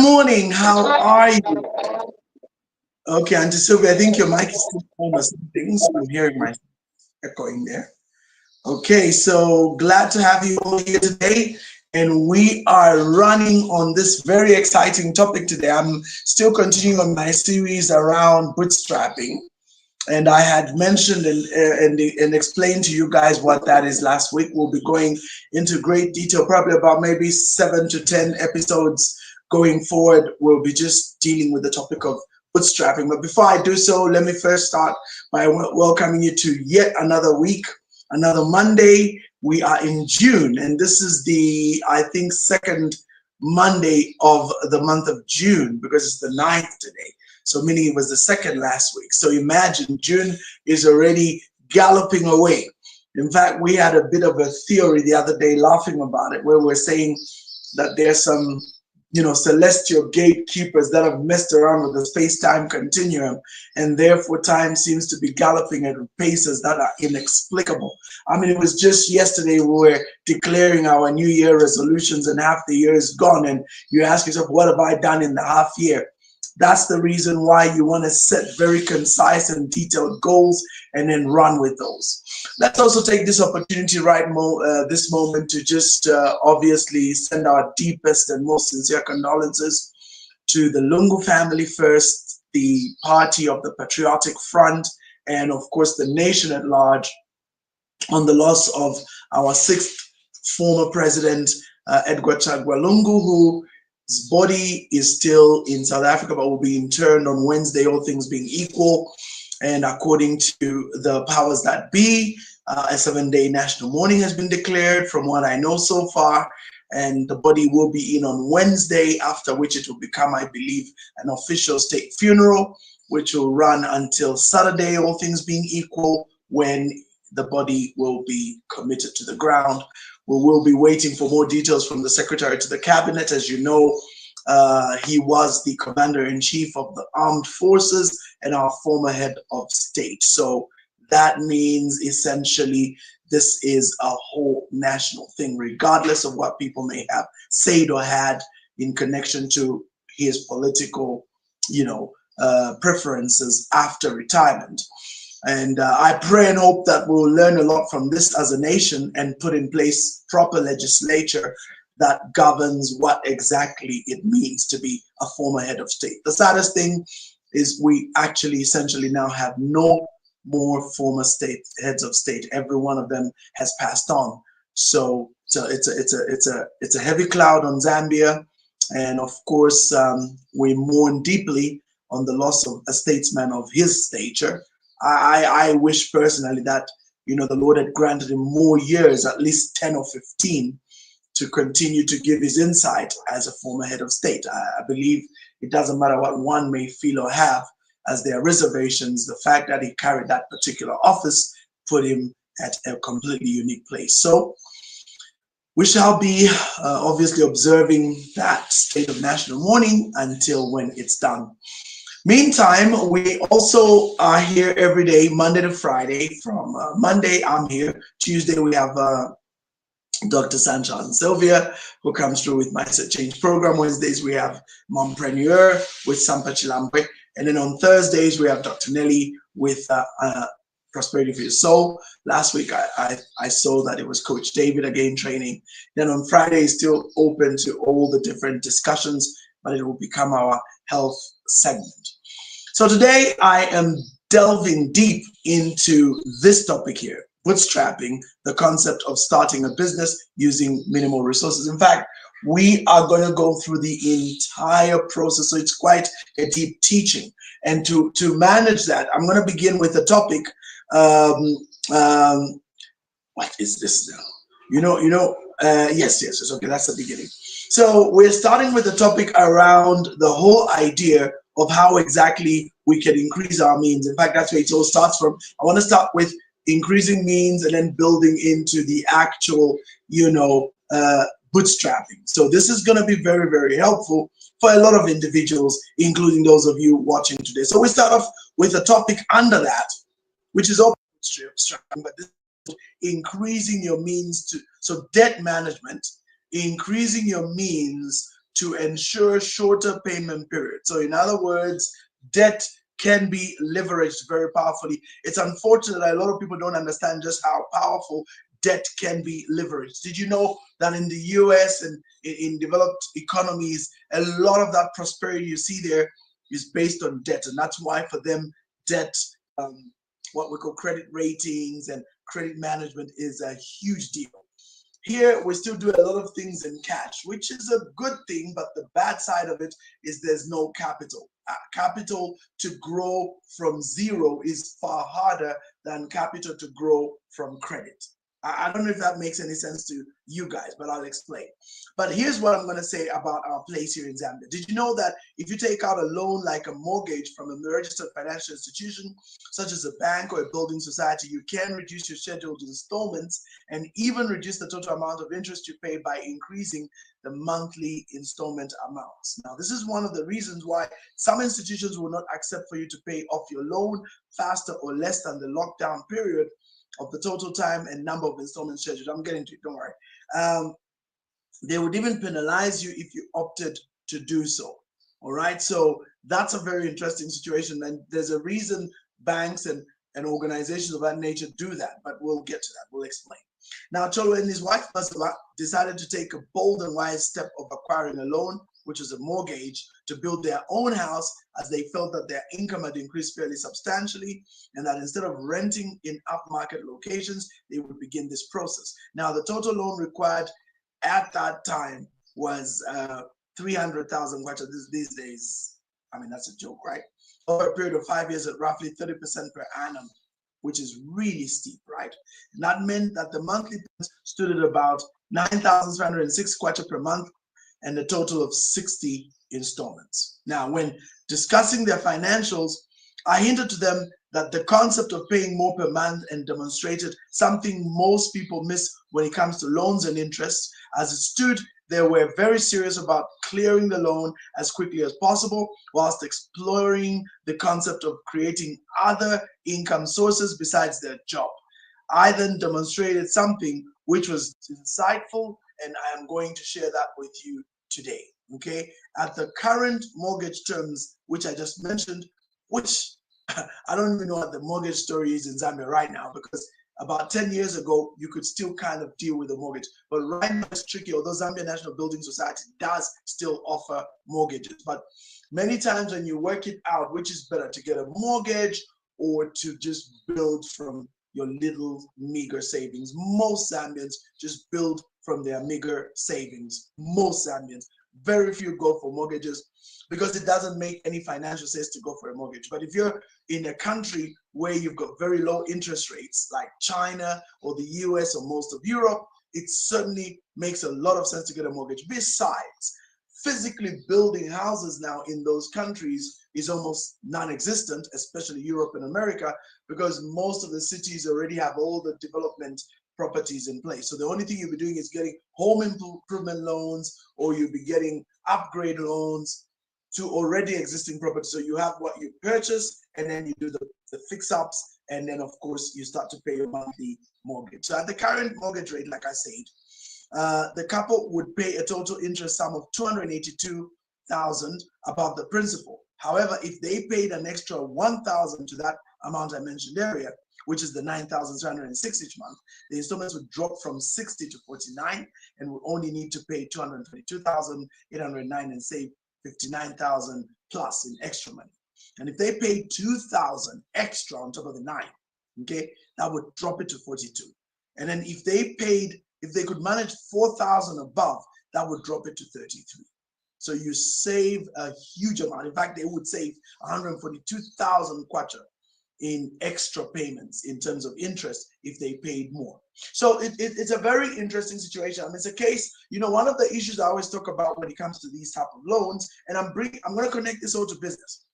morning. How are you? Okay, Auntie Sylvia, I think your mic is still on or something, so I'm hearing my echoing there. Okay, so glad to have you all here today. And we are running on this very exciting topic today. I'm still continuing on my series around bootstrapping. And I had mentioned and explained to you guys what that is last week. We'll be going into great detail, probably about maybe 7 to 10 episodes going forward. We'll be just dealing with the topic of bootstrapping. But before I do so, let me first start by welcoming you to yet another week, another Monday. We are in June, and this is the, I think, second Monday of the month of June, because it's the 9th today. So meaning it was the second last week. So imagine June is already galloping away. In fact, we had a bit of a theory the other day laughing about it, where we're saying that there's some, celestial gatekeepers that have messed around with the space-time continuum, and therefore time seems to be galloping at paces that are inexplicable. I mean, it was just yesterday we were declaring our New Year resolutions, and half the year is gone, and you ask yourself, what have I done in the half year? That's the reason why you want to set very concise and detailed goals and then run with those. Let's also take this opportunity this moment to just obviously send our deepest and most sincere condolences to the Lungu family first, the party of the Patriotic Front, and of course the nation at large, on the loss of our sixth former president, Edgar Chagwa Lungu, who his body is still in South Africa, but will be interned on Wednesday, all things being equal. And according to the powers that be, a 7-day national mourning has been declared from what I know so far. And the body will be in on Wednesday, after which it will become, I believe, an official state funeral, which will run until Saturday, all things being equal, when the body will be committed to the ground. We will be waiting for more details from the Secretary to the Cabinet. As you know, he was the Commander-in-Chief of the Armed Forces and our former head of state. So that means essentially this is a whole national thing, regardless of what people may have said or had in connection to his political, preferences after retirement. And I pray and hope that we'll learn a lot from this as a nation and put in place proper legislature that governs what exactly it means to be a former head of state. The saddest thing is we actually essentially now have no more former heads of state. Every one of them has passed on. So it's a heavy cloud on Zambia, and of course we mourn deeply on the loss of a statesman of his stature. I wish personally that, the Lord had granted him more years, at least 10 or 15, to continue to give his insight as a former head of state. I believe it doesn't matter what one may feel or have as their reservations. The fact that he carried that particular office put him at a completely unique place. So we shall be obviously observing that state of national mourning until when it's done. Meantime, we also are here every day, Monday to Friday. From Monday, I'm here. Tuesday, we have Dr. Sancha and Sylvia, who comes through with Mindset Change program. Wednesdays, we have Mompreneur with Sampa Chilambwe. And then on Thursdays, we have Dr. Nelly with Prosperity for Your Soul. Last week, I saw that it was Coach David again training. Then on Friday, it's still open to all the different discussions, but it will become our health segment. So today I am delving deep into this topic here, bootstrapping, the concept of starting a business using minimal resources. In fact, we are going to go through the entire process. So it's quite a deep teaching. And to manage that, I'm going to begin with a topic. What is this now? Yes. Okay, that's the beginning. So we're starting with the topic around the whole idea of how exactly we can increase our means. In fact, that's where it all starts from. I want to start with increasing means and then building into the actual, bootstrapping. So this is going to be very, very helpful for a lot of individuals, including those of you watching today. So we start off with a topic under that, which is bootstrapping, but this is increasing your means so debt management, increasing your means to ensure shorter payment period. So in other words, debt can be leveraged very powerfully. It's unfortunate that a lot of people don't understand just how powerful debt can be leveraged. Did you know that in the US and in developed economies, a lot of that prosperity you see there is based on debt, and that's why for them debt, what we call credit ratings and credit management, is a huge deal. Here, we still do a lot of things in cash, which is a good thing, but the bad side of it is there's no capital. Capital to grow from zero is far harder than capital to grow from credit. I don't know if that makes any sense to you guys, but I'll explain. But here's what I'm going to say about our place here in Zambia. Did you know that if you take out a loan like a mortgage from a registered financial institution, such as a bank or a building society, you can reduce your scheduled installments and even reduce the total amount of interest you pay by increasing the monthly installment amounts. Now, this is one of the reasons why some institutions will not accept for you to pay off your loan faster or less than the lockdown period of the total time and number of installments scheduled. I'm getting to it, don't worry. They would even penalize you if you opted to do so. All right, so that's a very interesting situation, and there's a reason banks and organizations of that nature do that, but we'll get to that, we'll explain. Now, Cholo and his wife decided to take a bold and wise step of acquiring a loan, which is a mortgage, to build their own house, as they felt that their income had increased fairly substantially, and that instead of renting in upmarket locations, they would begin this process. Now, the total loan required at that time was 300,000 kwacha. These days, I mean, that's a joke, right? Over a period of 5 years at roughly 30% per annum, which is really steep, right? And that meant that the monthly payments stood at about 9,306 kwacha per month, and a total of 60 installments. Now, when discussing their financials, I hinted to them that the concept of paying more per month and demonstrated something most people miss when it comes to loans and interest. As it stood, they were very serious about clearing the loan as quickly as possible, whilst exploring the concept of creating other income sources besides their job. I then demonstrated something which was insightful, and I am going to share that with you today. Okay, at the current mortgage terms, which I just mentioned, which I don't even know what the mortgage story is in Zambia right now, because about 10 years ago, you could still kind of deal with a mortgage. But right now it's tricky, although Zambia National Building Society does still offer mortgages. But many times when you work it out, which is better, to get a mortgage or to just build from your little meager savings? Most Zambians just build from their meager savings. Most Zambians. Very few go for mortgages because it doesn't make any financial sense to go for a mortgage. But if you're in a country where you've got very low interest rates, like China or the US or most of Europe, it certainly makes a lot of sense to get a mortgage. Besides, physically building houses now in those countries is almost non-existent, especially Europe and America, because most of the cities already have all the development properties in place. So the only thing you'll be doing is getting home improvement loans, or you'll be getting upgrade loans to already existing properties. So you have what you purchase, and then you do the fix-ups, and then of course you start to pay your monthly mortgage. So at the current mortgage rate, like I said, the couple would pay a total interest sum of 282,000 above the principal. However, if they paid an extra 1,000 to that amount I mentioned earlier, which is the 9,306 each month, the installments would drop from 60 to 49, and would only need to pay 222,809 and save 59,000 plus in extra money. And if they paid 2,000 extra on top of the 9, okay, that would drop it to 42. And then if they could manage 4,000 above, that would drop it to 33. So you save a huge amount. In fact, they would save 142,000 kwacha in extra payments in terms of interest if they paid more. So it's a very interesting situation. I mean, it's a case, one of the issues I always talk about when it comes to these type of loans, and I'm going to connect this all to business.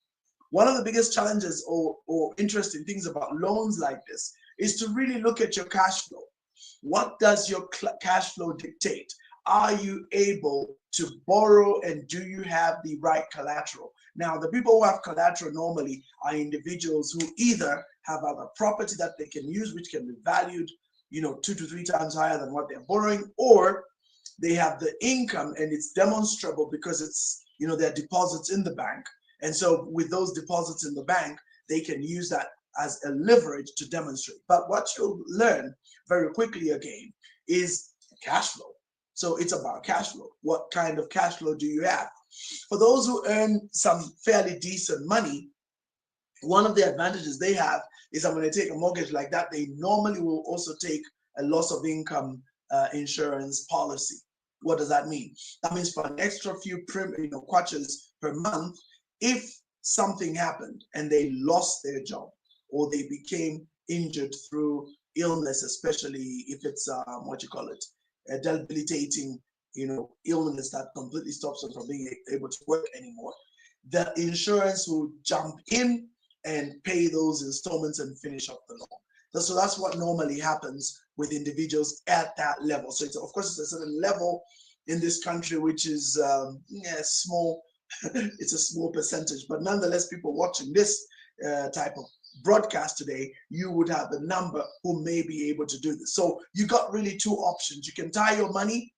One of the biggest challenges or interesting things about loans like this is to really look at your cash flow. What does your cash flow dictate? Are you able to borrow, and do you have the right collateral? Now, the people who have collateral normally are individuals who either have other property that they can use, which can be valued, 2 to 3 times higher than what they're borrowing, or they have the income and it's demonstrable because it's, their deposits in the bank. And so with those deposits in the bank, they can use that as a leverage to demonstrate. But what you'll learn very quickly again is cash flow. So it's about cash flow. What kind of cash flow do you have? For those who earn some fairly decent money, one of the advantages they have is that when they take a mortgage like that, they normally will also take a loss of income insurance policy. What does that mean? That means for an extra few kwaches per month, if something happened and they lost their job or they became injured through illness, especially if it's a debilitating illness that completely stops them from being able to work anymore, the insurance will jump in and pay those installments and finish up the loan. So that's what normally happens with individuals at that level. So of course it's a certain level in this country which is small. It's a small percentage, but nonetheless, people watching this type of broadcast today, you would have the number who may be able to do this. So you got really two options. You can tie your money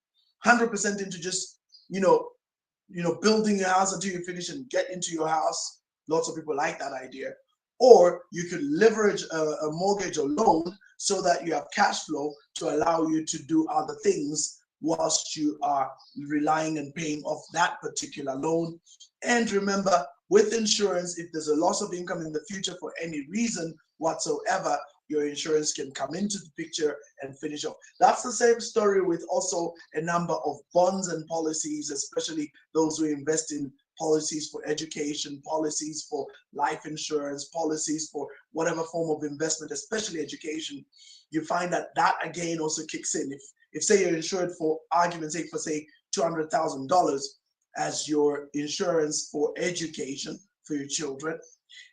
100% into just building your house until you finish and get into your house. Lots of people like that idea. Or you can leverage a mortgage or loan so that you have cash flow to allow you to do other things whilst you are relying and paying off that particular loan. And remember, with insurance, if there's a loss of income in the future for any reason whatsoever, your insurance can come into the picture and finish off. That's the same story with also a number of bonds and policies, especially those who invest in policies for education, policies for life insurance, policies for whatever form of investment, especially education. You find that again also kicks in. If say you're insured for argument's sake for say $200,000 as your insurance for education for your children,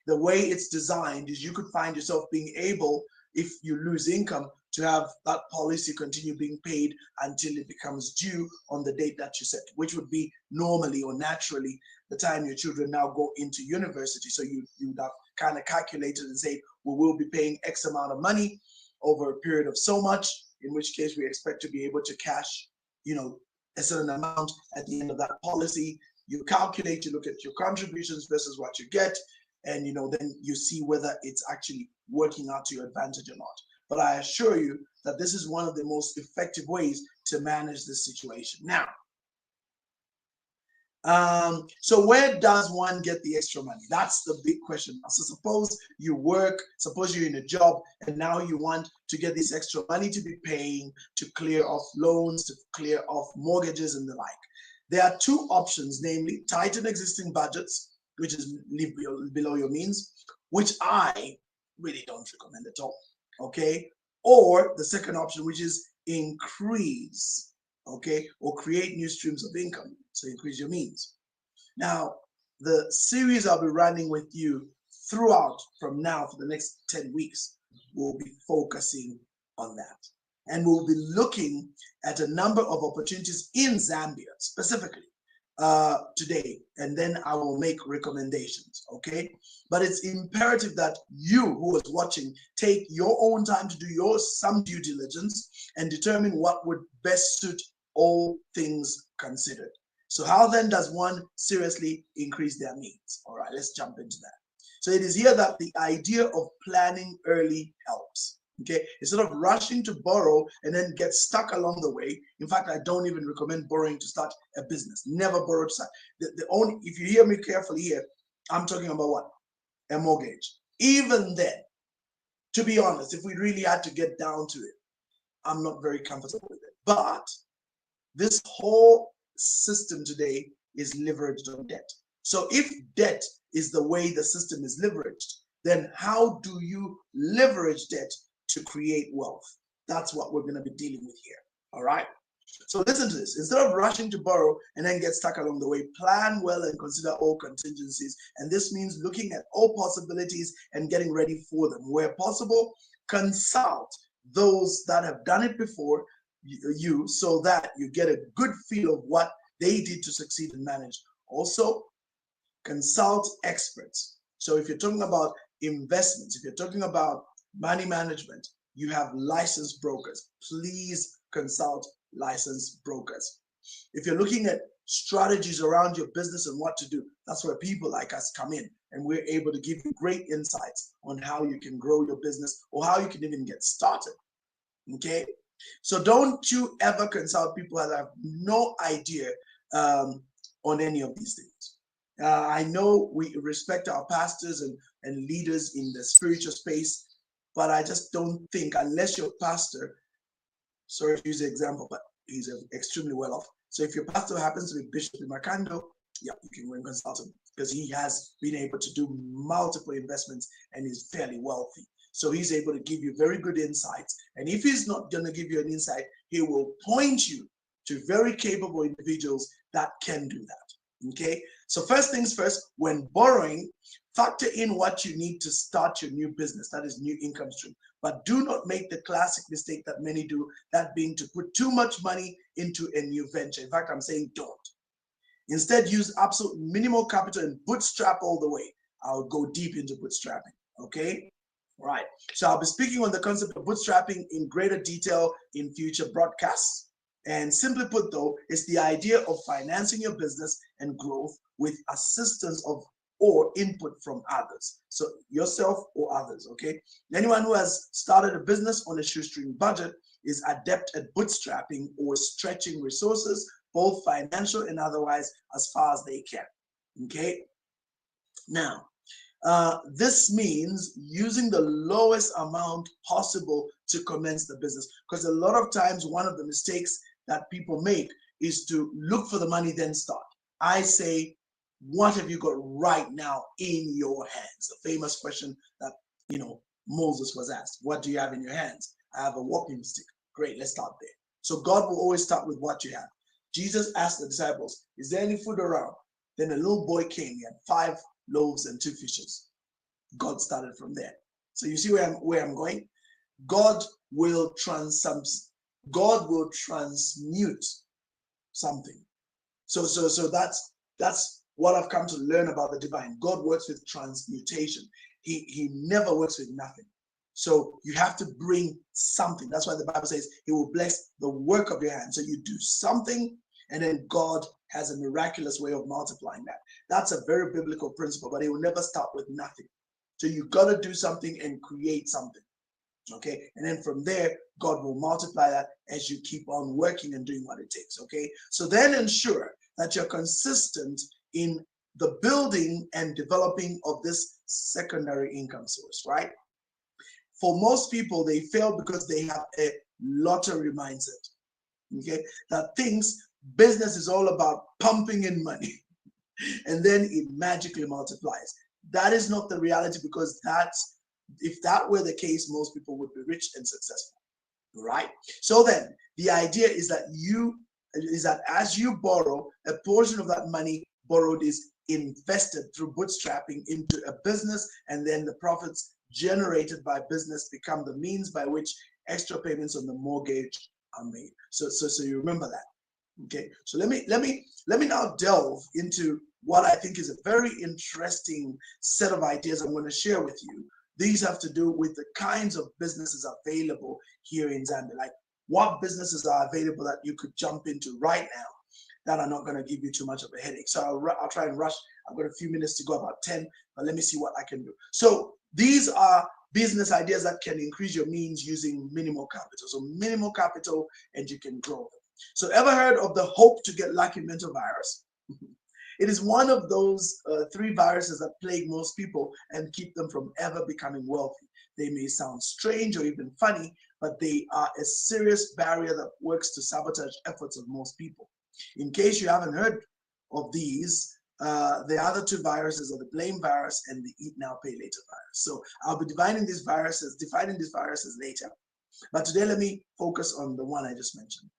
the way it's designed is you could find yourself being able, if you lose income, to have that policy continue being paid until it becomes due on the date that you set, which would be normally or naturally the time your children now go into university. So you would have kind of calculated and say, we will be paying X amount of money over a period of so much, in which case we expect to be able to cash, a certain amount at the end of that policy. You calculate, you look at your contributions versus what you get, and then you see whether it's actually working out to your advantage or not. But I assure you that this is one of the most effective ways to manage this situation. Now, so where does one get the extra money? That's the big question. So suppose you work, suppose you're in a job, and now you want to get this extra money to be paying, to clear off loans, to clear off mortgages and the like. There are two options, namely tighten existing budgets, which is live below your means, which I really don't recommend at all, okay? Or the second option, which is increase, okay? Or create new streams of income, so increase your means. Now, the series I'll be running with you throughout from now for the next 10 weeks will be focusing on that. And we'll be looking at a number of opportunities in Zambia specifically today, and then I will make recommendations, okay? But it's imperative that you who is watching take your own time to do some due diligence and determine what would best suit all things considered. So how then does one seriously increase their means? All right, let's jump into that. So it is here that the idea of planning early helps. Okay, instead of rushing to borrow and then get stuck along the way. In fact, I don't even recommend borrowing to start a business. Never borrow to start. If you hear me carefully here, I'm talking about what? A mortgage. Even then, to be honest, if we really had to get down to it, I'm not very comfortable with it. But this whole system today is leveraged on debt. So if debt is the way the system is leveraged, then how do you leverage debt to create wealth? That's what we're going to be dealing with here. All right. So listen to this. Instead of rushing to borrow and then get stuck along the way, plan well and consider all contingencies. And this means looking at all possibilities and getting ready for them. Where possible, consult those that have done it before you so that you get a good feel of what they did to succeed and manage. Also, consult experts. So if you're talking about investments, if you're talking about money management, you have licensed brokers. Please consult licensed brokers. If you're looking at strategies around your business and what to do, that's where people like us come in, and we're able to give you great insights on how you can grow your business or how you can even get started. Okay, so don't you ever consult people that have no idea on any of these things. I know we respect our pastors and leaders in the spiritual space, but I just don't think, unless your pastor, sorry to use the example, but he's extremely well off. So if your pastor happens to be Bishop Makando, yeah, you can go and consult him, because he has been able to do multiple investments and is fairly wealthy. So he's able to give you very good insights. And if he's not going to give you an insight, he will point you to very capable individuals that can do that. Okay. So first things first, when borrowing, factor in what you need to start your new business, that is new income stream. But do not make the classic mistake that many do, that being to put too much money into a new venture. In fact, I'm saying don't. Instead, use absolute minimal capital and bootstrap all the way. I'll go deep into bootstrapping. Okay. Right. So I'll be speaking on the concept of bootstrapping in greater detail in future broadcasts. And simply put, though, it's the idea of financing your business and growth with assistance of or input from others. So yourself or others, okay? Anyone who has started a business on a shoestring budget is adept at bootstrapping or stretching resources, both financial and otherwise, as far as they can, okay? Now, this means using the lowest amount possible to commence the business, because a lot of times one of the mistakes that people make is to look for the money, then start. I say, what have you got right now in your hands? The famous question that, Moses was asked, what do you have in your hands? I have a walking stick. Great, let's start there. So God will always start with what you have. Jesus asked the disciples, is there any food around? Then a little boy came, he had 5 loaves and 2 fishes. God started from there. So you see where I'm going? God will transmute something. So that's what I've come to learn about the divine. God works with transmutation. He never works with nothing. So you have to bring something. That's why the Bible says he will bless the work of your hands. So you do something, and then God has a miraculous way of multiplying that. That's a very biblical principle, but he will never start with nothing. So you got to do something and create something. Okay, and then from there, God will multiply that as you keep on working and doing what it takes. Okay, so then ensure that you're consistent in the building and developing of this secondary income source, right? For most people, they fail because they have a lottery mindset. Okay, that thinks business is all about pumping in money and then it magically multiplies. That is not the reality, because if that were the case, most people would be rich and successful, right? So then the idea is that as you borrow, a portion of that money borrowed is invested through bootstrapping into a business, and then the profits generated by business become the means by which extra payments on the mortgage are made. So you remember that. Okay, so let me now delve into what I think is a very interesting set of ideas I'm going to share with you. These have to do with the kinds of businesses available here in Zambia. Like, what businesses are available that you could jump into right now that are not going to give you too much of a headache. So I'll try and rush. I've got a few minutes to go, about 10, but let me see what I can do. So these are business ideas that can increase your means using minimal capital. So minimal capital, and you can grow them. So ever heard of the hope to get lucky mental virus? It is one of those 3 viruses that plague most people and keep them from ever becoming wealthy. They may sound strange or even funny, but they are a serious barrier that works to sabotage efforts of most people. In case you haven't heard of these, the other 2 viruses are the blame virus and the eat now, pay later virus. So I'll be defining these viruses later. But today, let me focus on the one I just mentioned.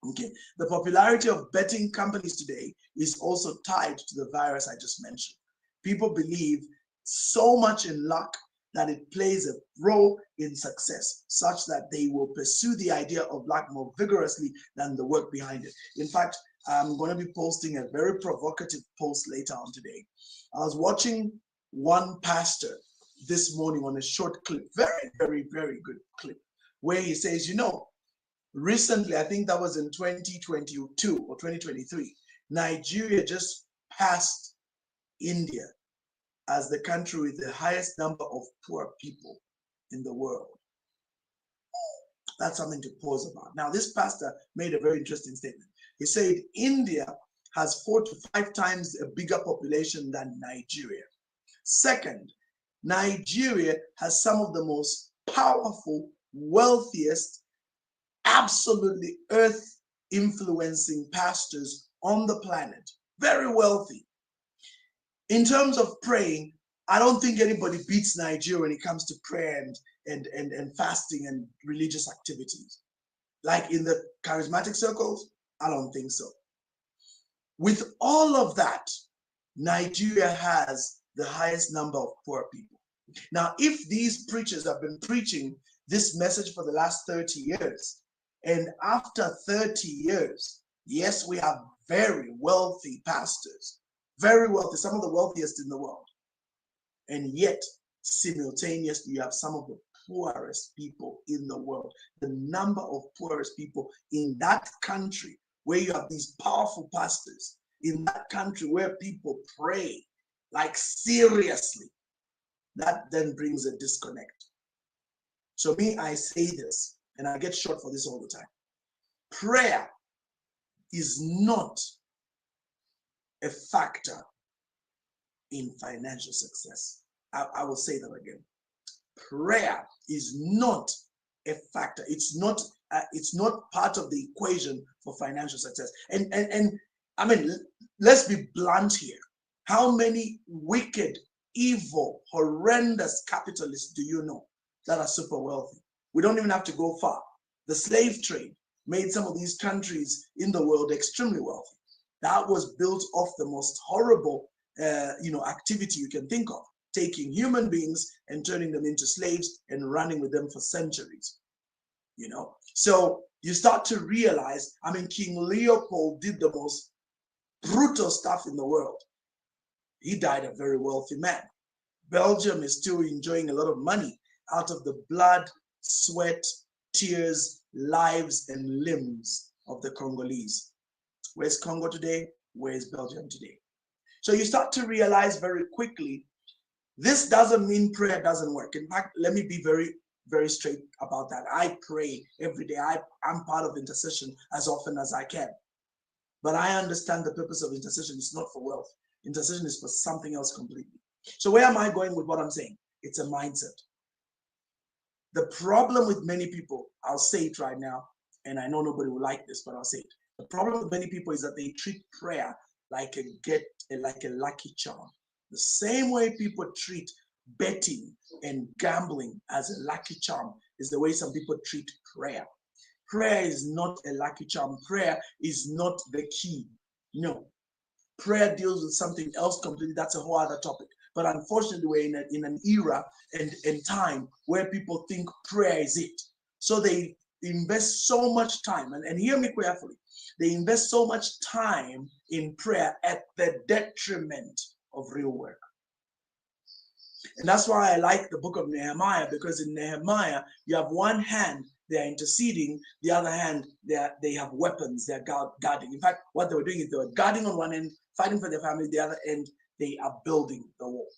Okay, the popularity of betting companies today is also tied to the virus I just mentioned. People believe so much in luck that it plays a role in success, such that they will pursue the idea of luck more vigorously than the work behind it. In fact, I'm going to be posting a very provocative post later on today. I was watching one pastor this morning on a short clip, very, very, very good clip, where he says, Recently, I think that was in 2022 or 2023, Nigeria just passed India as the country with the highest number of poor people in the world. That's something to pause about. Now, this pastor made a very interesting statement. He said India has 4 to 5 times a bigger population than Nigeria. Second, Nigeria has some of the most powerful, wealthiest, absolutely earth influencing pastors on the planet. Very wealthy. In terms of praying, I don't think anybody beats Nigeria when it comes to prayer and fasting and religious activities. Like in the charismatic circles, I don't think so. With all of that, Nigeria has the highest number of poor people. Now, if these preachers have been preaching this message for the last 30 years, and after 30 years, yes, we have very wealthy pastors, very wealthy, some of the wealthiest in the world. And yet, simultaneously, you have some of the poorest people in the world. The number of poorest people in that country where you have these powerful pastors, in that country where people pray, like seriously, that then brings a disconnect. So me, I say this, and I get shot for this all the time. Prayer is not a factor in financial success. I will say that again. Prayer is not a factor. It's not part of the equation for financial success. And I mean, let's be blunt here. How many wicked, evil, horrendous capitalists do you know that are super wealthy? We don't even have to go far. The slave trade made some of these countries in the world extremely wealthy. That was built off the most horrible, activity you can think of, taking human beings and turning them into slaves and running with them for centuries. So you start to realize, I mean, King Leopold did the most brutal stuff in the world. He died a very wealthy man. Belgium is still enjoying a lot of money out of the blood, sweat, tears, lives, and limbs of the Congolese. Where's Congo today? Where's Belgium today? So you start to realize very quickly, this doesn't mean prayer doesn't work. In fact, let me be very, very straight about that. I pray every day. I'm part of intercession as often as I can. But I understand the purpose of intercession is not for wealth. Intercession is for something else completely. So where am I going with what I'm saying? It's a mindset. The problem with many people, I'll say it right now, and I know nobody will like this, but I'll say it. The problem with many people is that they treat prayer like a lucky charm. The same way people treat betting and gambling as a lucky charm is the way some people treat prayer. Prayer is not a lucky charm. Prayer is not the key. No. Prayer deals with something else completely. That's a whole other topic. But unfortunately, we're in an era and time where people think prayer is it. So they invest so much time, and hear me carefully, they invest so much time in prayer at the detriment of real work. And that's why I like the book of Nehemiah, because in Nehemiah, you have one hand, they're interceding, the other hand, they have weapons, they're guarding. In fact, what they were doing is they were guarding on one end, fighting for their family, the other end, they are building the wall.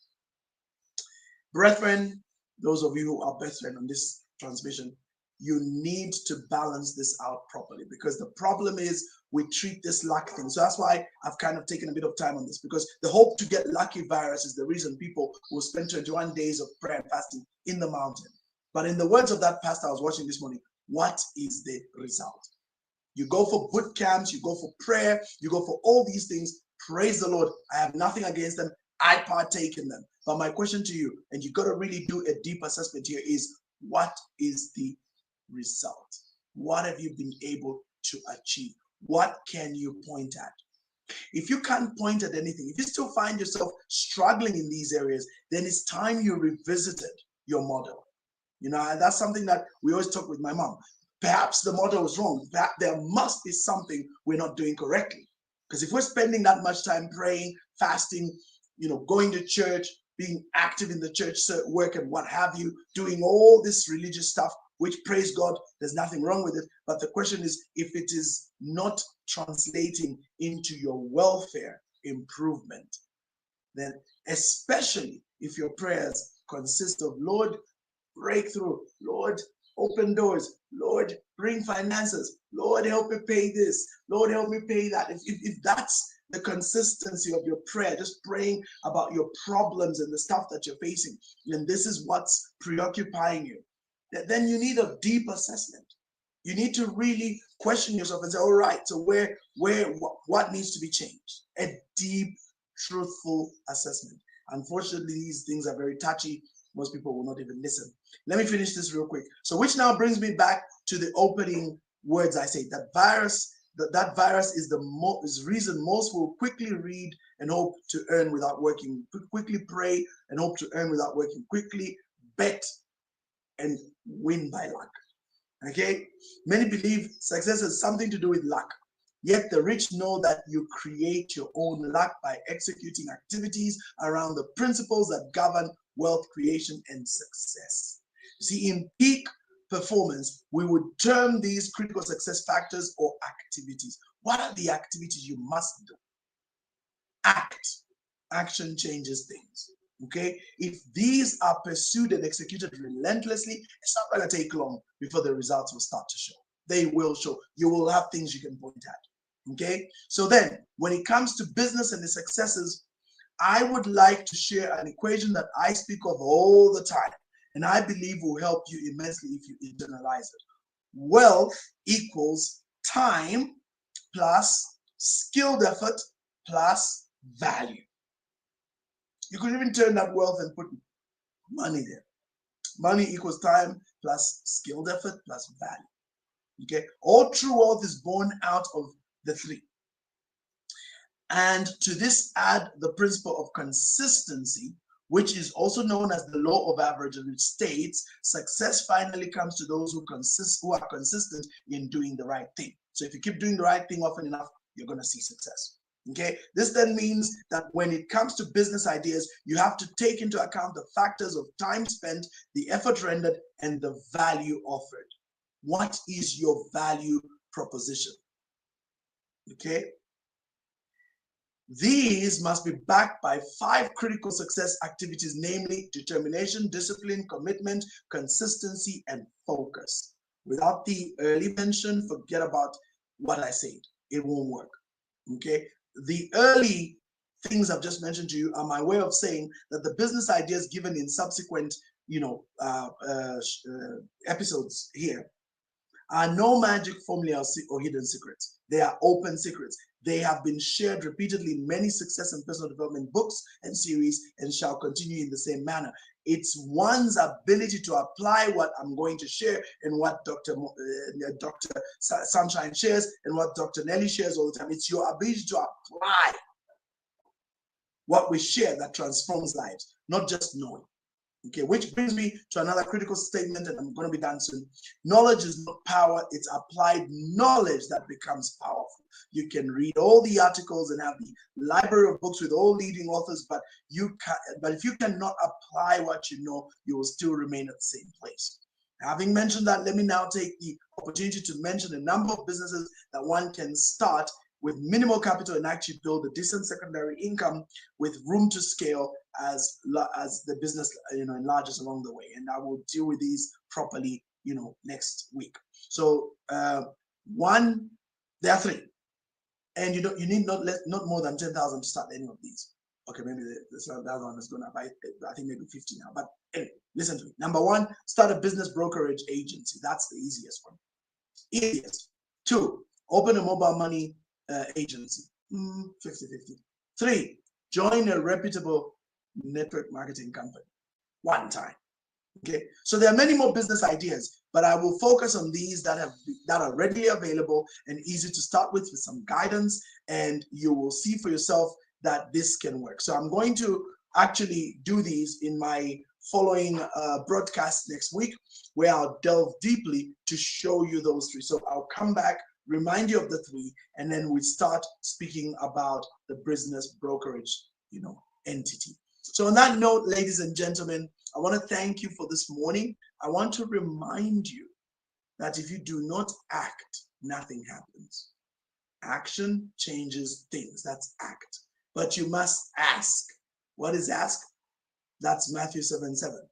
Brethren, those of you who are brethren on this transmission, you need to balance this out properly, because the problem is we treat this luck thing. So that's why I've kind of taken a bit of time on this, because the hope to get lucky virus is the reason people will spend 21 days of prayer and fasting in the mountain. But in the words of that pastor I was watching this morning, what is the result? You go for boot camps, you go for prayer, you go for all these things. Praise the Lord. I have nothing against them. I partake in them. But my question to you, and you got to really do a deep assessment here, is what is the result? What have you been able to achieve? What can you point at? If you can't point at anything, if you still find yourself struggling in these areas, then it's time you revisited your model. And that's something that we always talk with my mom. Perhaps the model was wrong. Perhaps there must be something we're not doing correctly. Because if we're spending that much time praying, fasting, going to church, being active in the church work and what have you, doing all this religious stuff, which, praise God, there's nothing wrong with it. But the question is, if it is not translating into your welfare improvement, then especially if your prayers consist of, Lord, breakthrough, Lord, open doors, Lord, bring finances, Lord, help me pay this, Lord, help me pay that. If that's the consistency of your prayer, just praying about your problems and the stuff that you're facing, and this is what's preoccupying you, then you need a deep assessment. You need to really question yourself and say, all right, so what needs to be changed? A deep, truthful assessment. Unfortunately, these things are very touchy. Most people will not even listen. Let me finish this real quick. So, which now brings me back to the opening words I say. That virus is the reason most will quickly read and hope to earn without working. Quickly pray and hope to earn without working. Quickly bet and win by luck. Okay? Many believe success has something to do with luck. Yet the rich know that you create your own luck by executing activities around the principles that govern wealth creation and success. See, in peak performance, we would term these critical success factors or activities. What are the activities you must do? Act. Action changes things. Okay? If these are pursued and executed relentlessly, it's not going to take long before the results will start to show. They will show. You will have things you can point at. Okay? So then, when it comes to business and the successes, I would like to share an equation that I speak of all the time, and I believe will help you immensely if you internalize it. Wealth equals time plus skilled effort plus value. You could even turn that wealth and put money there. Money equals time plus skilled effort plus value. Okay? All true wealth is born out of the three. And to this add the principle of consistency, which is also known as the law of average, which states success finally comes to those who are consistent in doing the right thing. So if you keep doing the right thing often enough, you're going to see success. Okay, this then means that when it comes to business ideas, you have to take into account the factors of time spent, the effort rendered, and the value offered. What is your value proposition? Okay. These must be backed by 5 critical success activities, namely determination, discipline, commitment, consistency, and focus. Without the early mention, forget about what I said. It won't work. Okay? The early things I've just mentioned to you are my way of saying that the business ideas given in subsequent, episodes here are no magic formula or hidden secrets. They are open secrets. They have been shared repeatedly in many success and personal development books and series and shall continue in the same manner. It's one's ability to apply what I'm going to share and what Dr. Sunshine shares and what Dr. Nelly shares all the time. It's your ability to apply what we share that transforms lives, not just knowing. Okay, which brings me to another critical statement, and I'm going to be done soon. Knowledge is not power, it's applied knowledge that becomes powerful. You can read all the articles and have the library of books with all leading authors, but if you cannot apply what you know, you will still remain at the same place. Having mentioned that, let me now take the opportunity to mention a number of businesses that one can start with minimal capital and actually build a decent secondary income with room to scale as the business enlarges along the way. And I will deal with these properly next week. So one, there are 3, and you need not more than 10,000 to start any of these. Okay, maybe the other one is going to buy, I think maybe 50 now. But anyway, listen to me. Number 1, start a business brokerage agency. That's the easiest one. Easiest. 2, open a mobile money agency. 50-50. 3, join a reputable network marketing company. One time. Okay, so there are many more business ideas, but I will focus on these that are readily available and easy to start with some guidance, and you will see for yourself that this can work. So I'm going to actually do these in my following broadcast next week, where I'll delve deeply to show you those 3. So I'll come back, remind you of the 3, and then we start speaking about the business brokerage, entity. So on that note, ladies and gentlemen, I want to thank you for this morning. I want to remind you that if you do not act, nothing happens. Action changes things. That's act. But you must ask. What is ask? That's Matthew 7:7.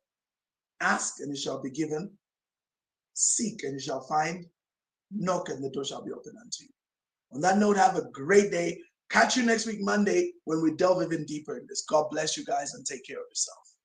Ask and it shall be given. Seek and you shall find. Knock and the door shall be opened unto you. On that note, have a great day. Catch you next week, Monday, when we delve even deeper in this. God bless you guys and take care of yourself.